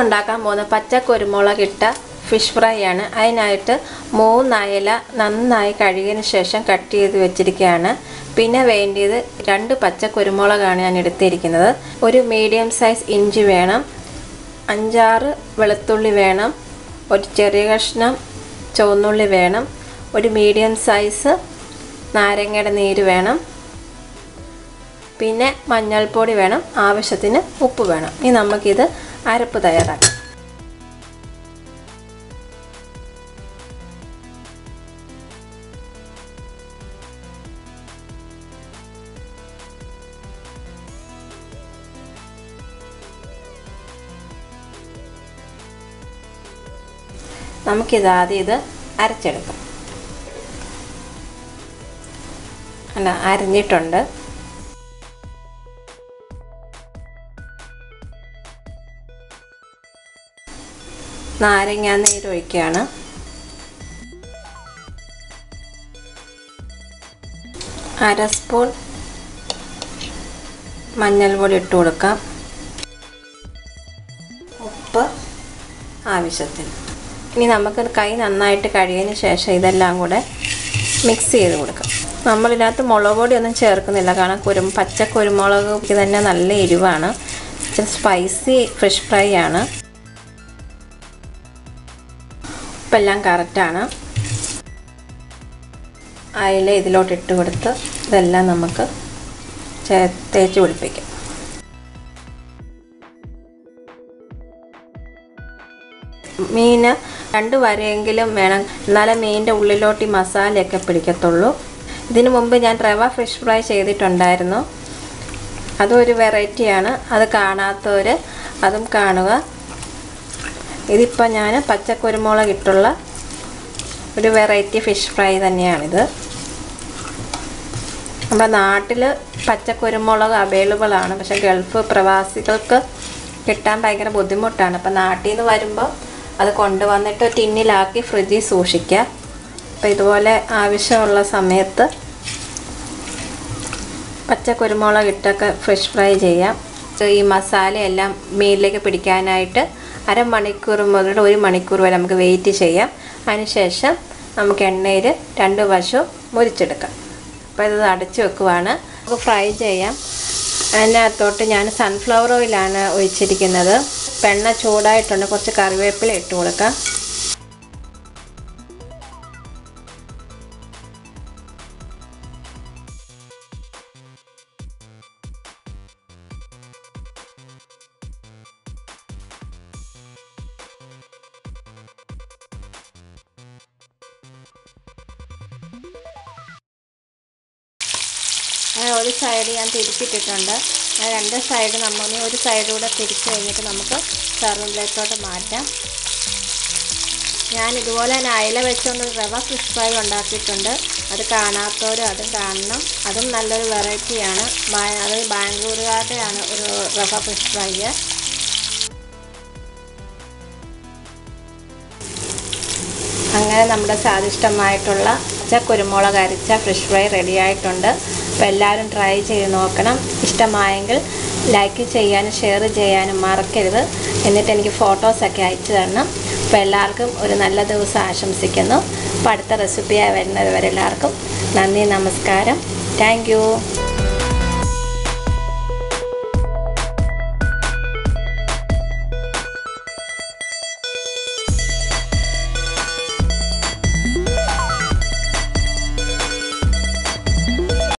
ഉണ്ടാക്കാൻ പോകുന്ന പച്ച കുരുമുളക് ഇട്ട ഫിഷ് ഫ്രൈ ആണ്. അതിനായിട്ട് 3 അയല നന്നായി കഴുകിയതിന് ശേഷം കട്ട് ചെയ്ത് വെച്ചിരിക്കുകയാണ്. പിന്നെ വേണ്ടിയത് 2 പച്ച കുരുമുളകാണ് ഞാൻ എടുത്തിരിക്കുന്നത്. ഒരു മീഡിയം സൈസ് ഇഞ്ചി വേണം, 5-6 വെളുത്തുള്ളി വേണം, ഒരു ചെറിയ കഷ്ണം ചുവന്നുള്ളി വേണം, ഒരു മീഡിയം സൈസ് നാരങ്ങയുടെ നീര് വേണം, പിന്നെ മഞ്ഞൾപ്പൊടി വേണം, ആവശ്യത്തിന് ഉപ്പ് വേണം. ഇനി നമുക്കിത് അരപ്പ് തയ്യാറാക്കാം. നമുക്കിതാദ്യം ഇത് അരച്ചെടുക്കാം. അല്ല, അരിഞ്ഞിട്ടുണ്ട്. നാരങ്ങ നീര് ഒഴിക്കുകയാണ്. അര സ്പൂൺ മഞ്ഞൾപ്പൊടി ഇട്ട് കൊടുക്കാം. ഉപ്പ് ആവശ്യത്തിന്. ഇനി നമുക്ക് കൈ നന്നായിട്ട് കഴുകിയതിന് ശേഷം ഇതെല്ലാം കൂടെ മിക്സ് ചെയ്ത് കൊടുക്കാം. നമ്മളിതിനകത്ത് മുളക് പൊടി ഒന്നും ചേർക്കുന്നില്ല, കാരണം പച്ച കുരുമുളക് തന്നെ നല്ല എരിവാണ്. ഇച്ചിരി സ്പൈസി ഫിഷ് ഫ്രൈ ആണ്. ഉപ്പെല്ലാം കറക്റ്റാണ്. അയില ഇതിലോട്ട് ഇട്ട് കൊടുത്ത് ഇതെല്ലാം നമുക്ക് തേച്ച് പിടിപ്പിക്കാം. മീൻ 2 വരെയെങ്കിലും വേണം, എന്നാലേ മീനിൻ്റെ ഉള്ളിലോട്ട് ഈ മസാലയൊക്കെ പിടിക്കത്തുള്ളൂ. ഇതിനു മുമ്പ് ഞാൻ റവ ഫിഷ് ഫ്രൈ ചെയ്തിട്ടുണ്ടായിരുന്നു. അതൊരു വെറൈറ്റിയാണ്. അത് കാണാത്തവർ അതും കാണുക. ഇതിപ്പോൾ ഞാൻ പച്ചക്കുരുമുളക് ഇട്ടുള്ള ഒരു വെറൈറ്റി ഫിഷ് ഫ്രൈ തന്നെയാണിത്. നമ്മുടെ നാട്ടിൽ പച്ചക്കുരുമുളക് അവൈലബിൾ ആണ്, പക്ഷേ ഗൾഫ് പ്രവാസികൾക്ക് കിട്ടാൻ ഭയങ്കര ബുദ്ധിമുട്ടാണ്. അപ്പോൾ നാട്ടിൽ നിന്ന് വരുമ്പോൾ അത് കൊണ്ടുവന്നിട്ട് ടിന്നിലാക്കി ഫ്രിഡ്ജിൽ സൂക്ഷിക്കുക. അപ്പോൾ ഇതുപോലെ ആവശ്യമുള്ള സമയത്ത് പച്ചക്കുരുമുളക് ഇട്ടൊക്കെ ഫിഷ് ഫ്രൈ ചെയ്യാം. ഈ മസാലയെല്ലാം മീനിലേക്ക് പിടിക്കാനായിട്ട് അരമണിക്കൂർ മുതൽ 1 മണിക്കൂർ വരെ നമുക്ക് വെയിറ്റ് ചെയ്യാം. അതിനുശേഷം നമുക്ക് എണ്ണയിൽ 2 വശവും മുരിച്ചെടുക്കാം. അപ്പോൾ ഇത് അടച്ച് വെക്കുവാണ്. നമുക്ക് ഫ്രൈ ചെയ്യാം. അതിനകത്തോട്ട് ഞാൻ സൺഫ്ലവർ ഓയിലാണ് ഒഴിച്ചിരിക്കുന്നത്. എണ്ണ ചൂടായിട്ടുണ്ട്. കുറച്ച് കറിവേപ്പില ഇട്ട് കൊടുക്കാം. ഒരു സൈഡ് ഞാൻ തിരിച്ചിട്ടിട്ടുണ്ട്. 2 സൈഡ് നമ്മൾ ഒരു സൈഡിലൂടെ തിരിച്ച് കഴിഞ്ഞിട്ട് നമുക്ക് സർവിംഗ് പ്ലേറ്റിലോട്ട് മാറ്റാം. ഞാൻ ഇതുപോലെ തന്നെ അയല വെച്ചുകൊണ്ട് റവ ഫിഷ് ഫ്രൈ ഉണ്ടാക്കിയിട്ടുണ്ട്. അത് കാണാത്തവരും അതും കാണണം. അതും നല്ലൊരു വെറൈറ്റിയാണ്. അത് ബാംഗ്ലൂരുകാരുടെയാണ് ഒരു റവ ഫിഷ് ഫ്രൈ. അങ്ങനെ നമ്മുടെ സ്വാദിഷ്ടമായിട്ടുള്ള കുരുമുളക് അരച്ച ഫിഷ് ഫ്രൈ റെഡി ആയിട്ടുണ്ട്. അപ്പോൾ എല്ലാവരും ട്രൈ ചെയ്ത് നോക്കണം. ഇഷ്ടമായെങ്കിൽ ലൈക്ക് ചെയ്യാനും ഷെയർ ചെയ്യാനും മറക്കരുത്. എന്നിട്ട് എനിക്ക് ഫോട്ടോസൊക്കെ അയച്ചു തരണം. അപ്പോൾ എല്ലാവർക്കും ഒരു നല്ല ദിവസം ആശംസിക്കുന്നു. അപ്പോൾ അടുത്ത റെസിപ്പിയായി വരുന്നത് വരെ എല്ലാവർക്കും നന്ദി, നമസ്കാരം. Thank you.